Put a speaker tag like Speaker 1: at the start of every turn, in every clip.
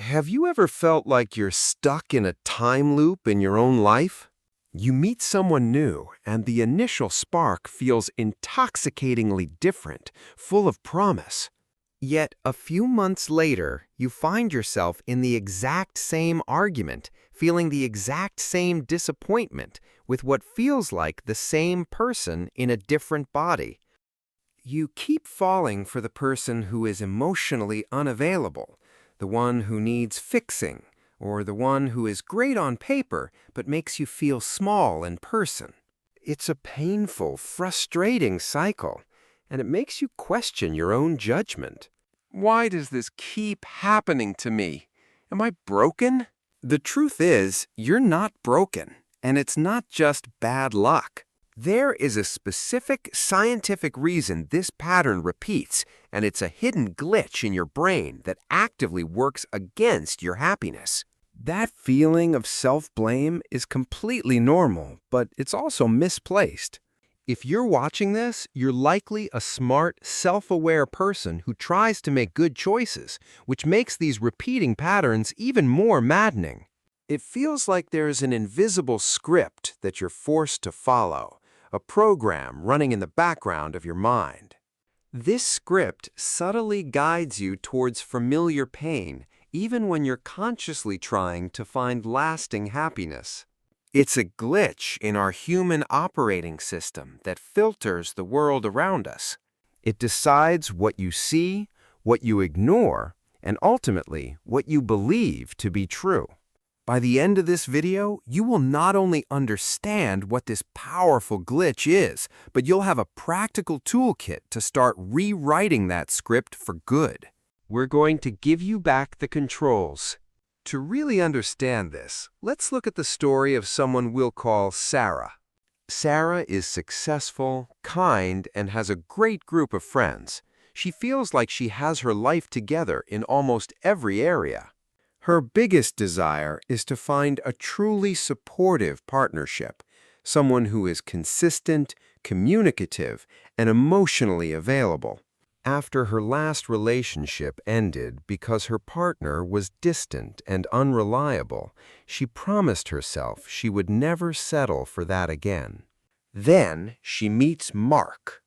Speaker 1: Have you ever felt like you're stuck in a time loop in your own life? You meet someone new, and the initial spark feels intoxicatingly different, full of promise. Yet, a few months later, you find yourself in the exact same argument, feeling the exact same disappointment, with what feels like the same person in a different body. You keep falling for the person who is emotionally unavailable, the one who needs fixing, or the one who is great on paper but makes you feel small in person. It's a painful, frustrating cycle, and it makes you question your own judgment. Why does this keep happening to me? Am I broken? The truth is, you're not broken, and it's not just bad luck. There is a specific scientific reason this pattern repeats, and it's a hidden glitch in your brain that actively works against your happiness. That feeling of self-blame is completely normal, but it's also misplaced. If you're watching this, you're likely a smart, self-aware person who tries to make good choices, which makes these repeating patterns even more maddening. It feels like there's an invisible script that you're forced to follow, a program running in the background of your mind. This script subtly guides you towards familiar pain, even when you're consciously trying to find lasting happiness. It's a glitch in our human operating system that filters the world around us. It decides what you see, what you ignore, and ultimately what you believe to be true. By the end of this video, you will not only understand what this powerful glitch is, but you'll have a practical toolkit to start rewriting that script for good. We're going to give you back the controls. To really understand this, let's look at the story of someone we'll call Sarah. Sarah is successful, kind, and has a great group of friends. She feels like she has her life together in almost every area. Her biggest desire is to find a truly supportive partnership, someone who is consistent, communicative, and emotionally available. After her last relationship ended because her partner was distant and unreliable, she promised herself she would never settle for that again. Then she meets Mark.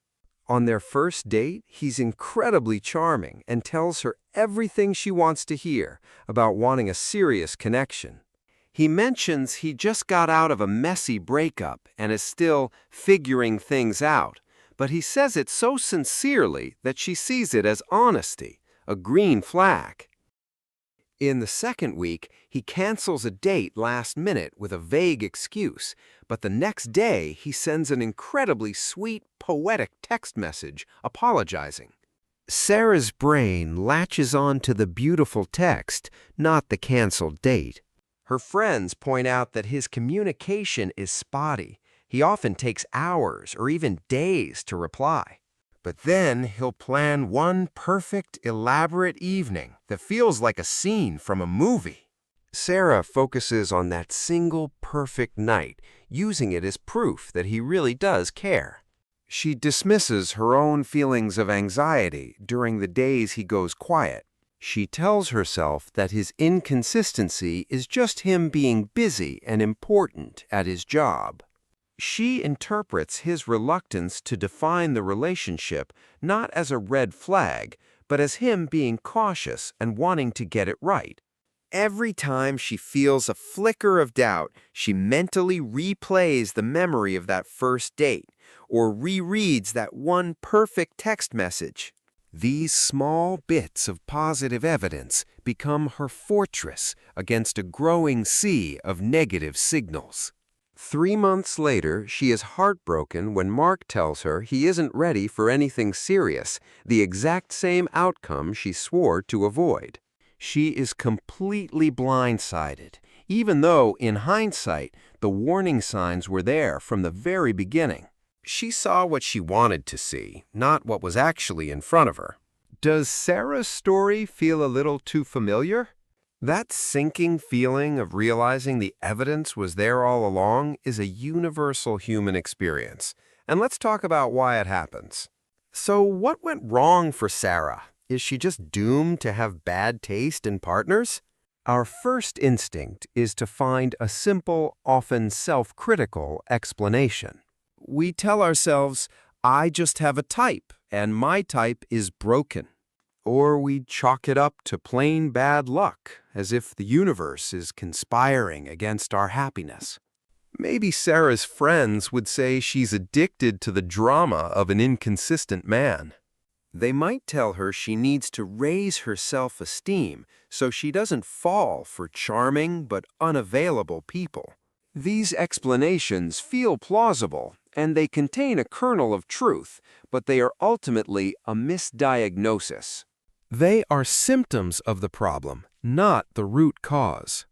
Speaker 1: On their first date, he's incredibly charming and tells her everything she wants to hear about wanting a serious connection. He mentions he just got out of a messy breakup and is still figuring things out, but he says it so sincerely that she sees it as honesty, a green flag. In the second week, he cancels a date last minute with a vague excuse, but the next day he sends an incredibly sweet, poetic text message apologizing. Sarah's brain latches on to the beautiful text, not the canceled date. Her friends point out that his communication is spotty. He often takes hours or even days to reply. But then he'll plan one perfect, elaborate evening that feels like a scene from a movie. Sarah focuses on that single perfect night, using it as proof that he really does care. She dismisses her own feelings of anxiety during the days he goes quiet. She tells herself that his inconsistency is just him being busy and important at his job. She interprets his reluctance to define the relationship not as a red flag, but as him being cautious and wanting to get it right. Every time she feels a flicker of doubt, she mentally replays the memory of that first date or rereads that one perfect text message. These small bits of positive evidence become her fortress against a growing sea of negative signals. 3 months later, she is heartbroken when Mark tells her he isn't ready for anything serious, the exact same outcome she swore to avoid. She is completely blindsided, even though, in hindsight, the warning signs were there from the very beginning. She saw what she wanted to see, not what was actually in front of her. Does Sarah's story feel a little too familiar? That sinking feeling of realizing the evidence was there all along is a universal human experience. And let's talk about why it happens. So what went wrong for Sarah? Is she just doomed to have bad taste in partners? Our first instinct is to find a simple, often self-critical explanation. We tell ourselves, I just have a type, and my type is broken. Or we chalk it up to plain bad luck, as if the universe is conspiring against our happiness. Maybe Sarah's friends would say she's addicted to the drama of an inconsistent man. They might tell her she needs to raise her self-esteem so she doesn't fall for charming but unavailable people. These explanations feel plausible, and they contain a kernel of truth, but they are ultimately a misdiagnosis. They are symptoms of the problem, not the root cause.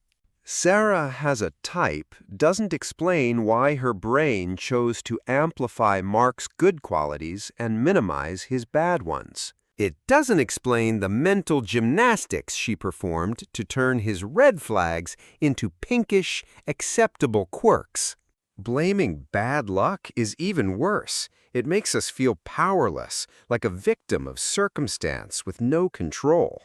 Speaker 1: Sarah has a type doesn't explain why her brain chose to amplify Mark's good qualities and minimize his bad ones. It doesn't explain the mental gymnastics she performed to turn his red flags into pinkish, acceptable quirks. Blaming bad luck is even worse. It makes us feel powerless, like a victim of circumstance with no control.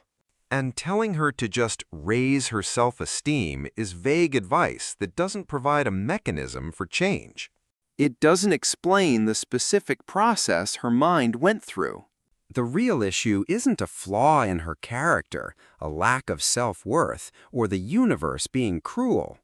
Speaker 1: And telling her to just raise her self-esteem is vague advice that doesn't provide a mechanism for change. It doesn't explain the specific process her mind went through. The real issue isn't a flaw in her character, a lack of self-worth, or the universe being cruel.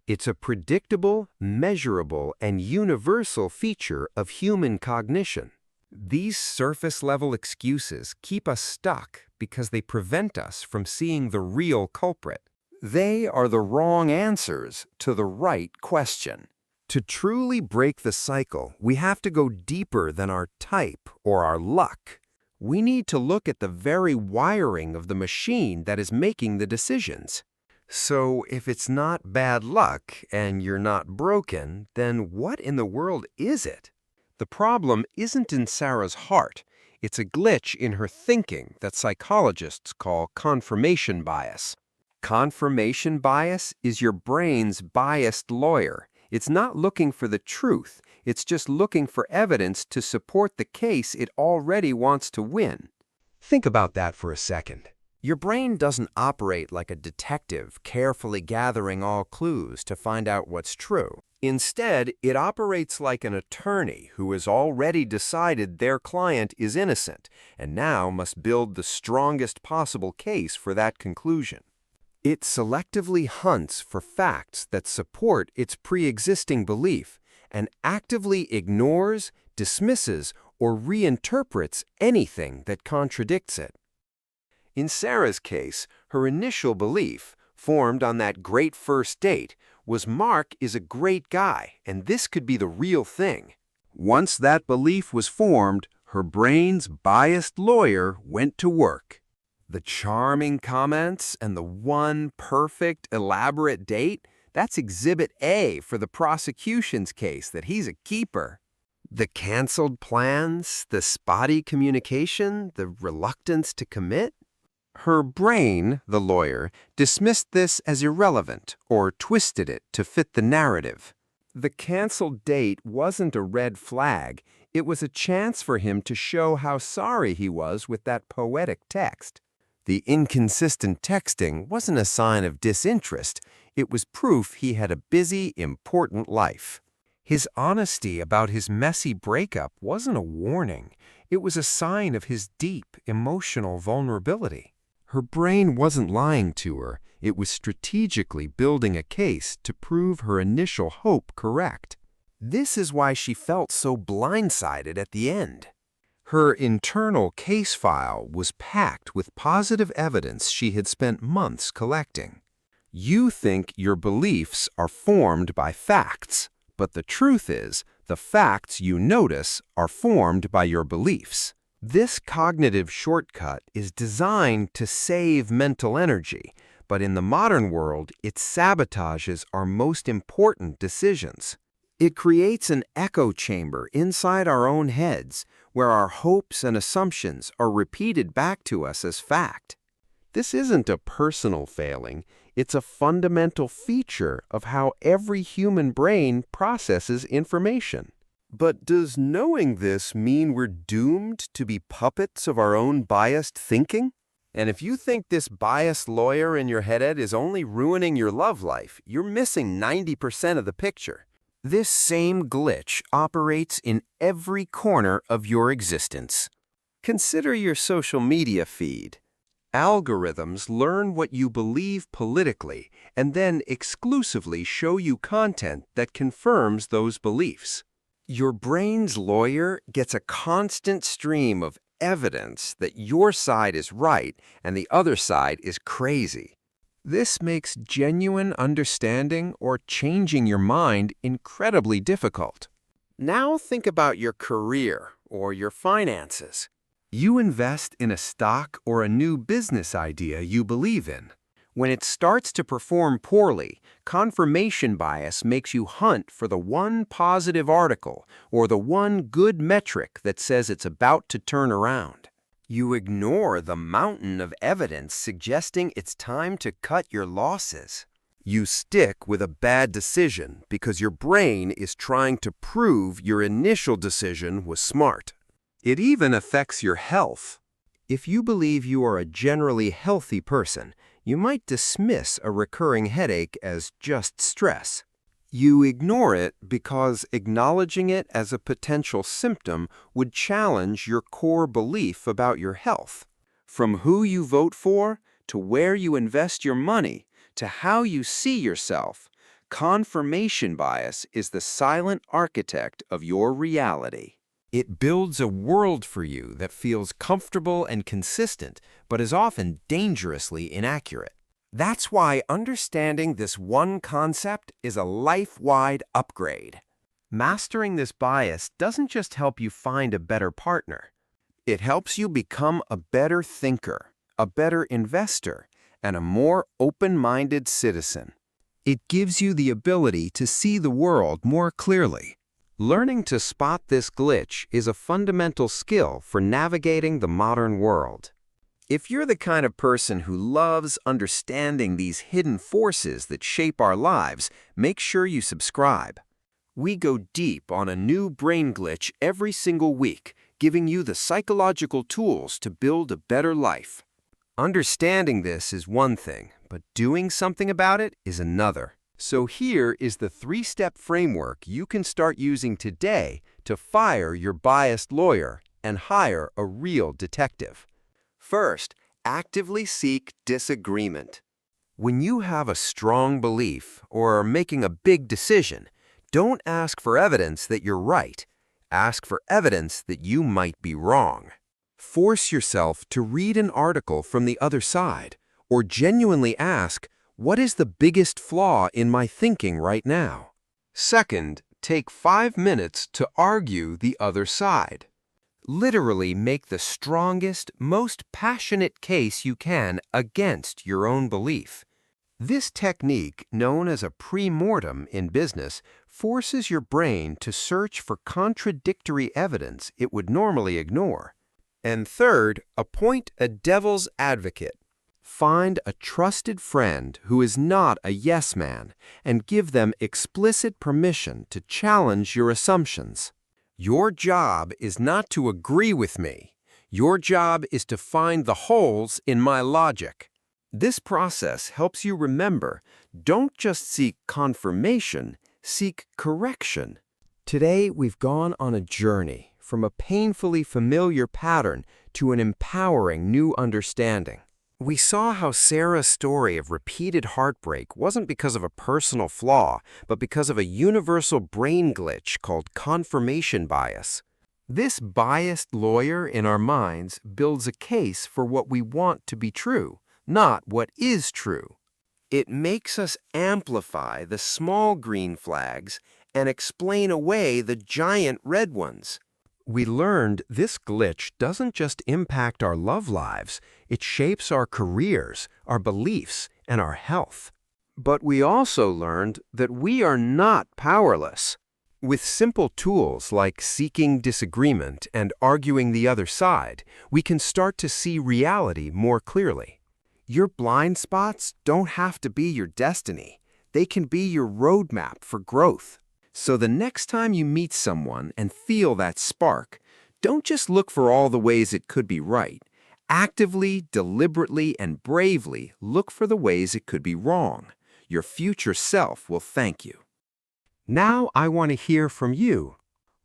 Speaker 1: It's a predictable, measurable, and universal feature of human cognition. These surface-level excuses keep us stuck because they prevent us from seeing the real culprit. They are the wrong answers to the right question. To truly break the cycle, we have to go deeper than our type or our luck. We need to look at the very wiring of the machine that is making the decisions. So if it's not bad luck and you're not broken, then what in the world is it? The problem isn't in Sarah's heart. It's a glitch in her thinking that psychologists call confirmation bias. Confirmation bias is your brain's biased lawyer. It's not looking for the truth. It's just looking for evidence to support the case it already wants to win. Think about that for a second. Your brain doesn't operate like a detective carefully gathering all clues to find out what's true. Instead, it operates like an attorney who has already decided their client is innocent and now must build the strongest possible case for that conclusion. It selectively hunts for facts that support its pre-existing belief and actively ignores, dismisses, or reinterprets anything that contradicts it. In Sarah's case, her initial belief, formed on that great first date, was Mark is a great guy and this could be the real thing. Once that belief was formed, her brain's biased lawyer went to work. The charming comments and the one perfect, elaborate date, that's Exhibit A for the prosecution's case that he's a keeper. The canceled plans, the spotty communication, the reluctance to commit? Her brain, the lawyer, dismissed this as irrelevant or twisted it to fit the narrative. The canceled date wasn't a red flag. It was a chance for him to show how sorry he was with that poetic text. The inconsistent texting wasn't a sign of disinterest. It was proof he had a busy, important life. His honesty about his messy breakup wasn't a warning. It was a sign of his deep, emotional vulnerability. Her brain wasn't lying to her. It was strategically building a case to prove her initial hope correct. This is why she felt so blindsided at the end. Her internal case file was packed with positive evidence she had spent months collecting. You think your beliefs are formed by facts, but the truth is, the facts you notice are formed by your beliefs. This cognitive shortcut is designed to save mental energy, but in the modern world, it sabotages our most important decisions. It creates an echo chamber inside our own heads, where our hopes and assumptions are repeated back to us as fact. This isn't a personal failing, it's a fundamental feature of how every human brain processes information. But does knowing this mean we're doomed to be puppets of our own biased thinking? And if you think this biased lawyer in your head is only ruining your love life, you're missing 90% of the picture. This same glitch operates in every corner of your existence. Consider your social media feed. Algorithms learn what you believe politically and then exclusively show you content that confirms those beliefs. Your brain's lawyer gets a constant stream of evidence that your side is right and the other side is crazy. This makes genuine understanding or changing your mind incredibly difficult. Now think about your career or your finances. You invest in a stock or a new business idea you believe in. When it starts to perform poorly, confirmation bias makes you hunt for the one positive article or the one good metric that says it's about to turn around. You ignore the mountain of evidence suggesting it's time to cut your losses. You stick with a bad decision because your brain is trying to prove your initial decision was smart. It even affects your health. If you believe you are a generally healthy person, you might dismiss a recurring headache as just stress. You ignore it because acknowledging it as a potential symptom would challenge your core belief about your health. From who you vote for, to where you invest your money, to how you see yourself, confirmation bias is the silent architect of your reality. It builds a world for you that feels comfortable and consistent, but is often dangerously inaccurate. That's why understanding this one concept is a life-wide upgrade. Mastering this bias doesn't just help you find a better partner. It helps you become a better thinker, a better investor, and a more open-minded citizen. It gives you the ability to see the world more clearly. Learning to spot this glitch is a fundamental skill for navigating the modern world. If you're the kind of person who loves understanding these hidden forces that shape our lives, make sure you subscribe. We go deep on a new brain glitch every single week, giving you the psychological tools to build a better life. Understanding this is one thing, but doing something about it is another. So here is the 3-step framework you can start using today to fire your biased lawyer and hire a real detective. First, actively seek disagreement. When you have a strong belief or are making a big decision, don't ask for evidence that you're right. Ask for evidence that you might be wrong. Force yourself to read an article from the other side, or genuinely ask, what is the biggest flaw in my thinking right now? Second, take 5 minutes to argue the other side. Literally make the strongest, most passionate case you can against your own belief. This technique, known as a pre-mortem in business, forces your brain to search for contradictory evidence it would normally ignore. And third, appoint a devil's advocate. Find a trusted friend who is not a yes man and give them explicit permission to challenge your assumptions. Your job is not to agree with me. Your job is to find the holes in my logic. This process helps you remember, don't just seek confirmation, seek correction. Today, we've gone on a journey from a painfully familiar pattern to an empowering new understanding. We saw how Sarah's story of repeated heartbreak wasn't because of a personal flaw, but because of a universal brain glitch called confirmation bias. This biased lawyer in our minds builds a case for what we want to be true, not what is true. It makes us amplify the small green flags and explain away the giant red ones. We learned this glitch doesn't just impact our love lives, it shapes our careers, our beliefs, and our health. But we also learned that we are not powerless. With simple tools like seeking disagreement and arguing the other side, we can start to see reality more clearly. Your blind spots don't have to be your destiny. They can be your roadmap for growth. So the next time you meet someone and feel that spark, don't just look for all the ways it could be right. Actively, deliberately, and bravely look for the ways it could be wrong. Your future self will thank you. Now I want to hear from you.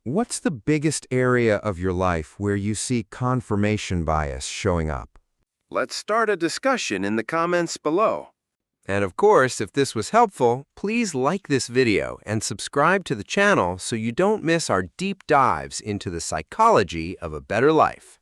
Speaker 1: What's the biggest area of your life where you see confirmation bias showing up? Let's start a discussion in the comments below. And of course, if this was helpful, please like this video and subscribe to the channel so you don't miss our deep dives into the psychology of a better life.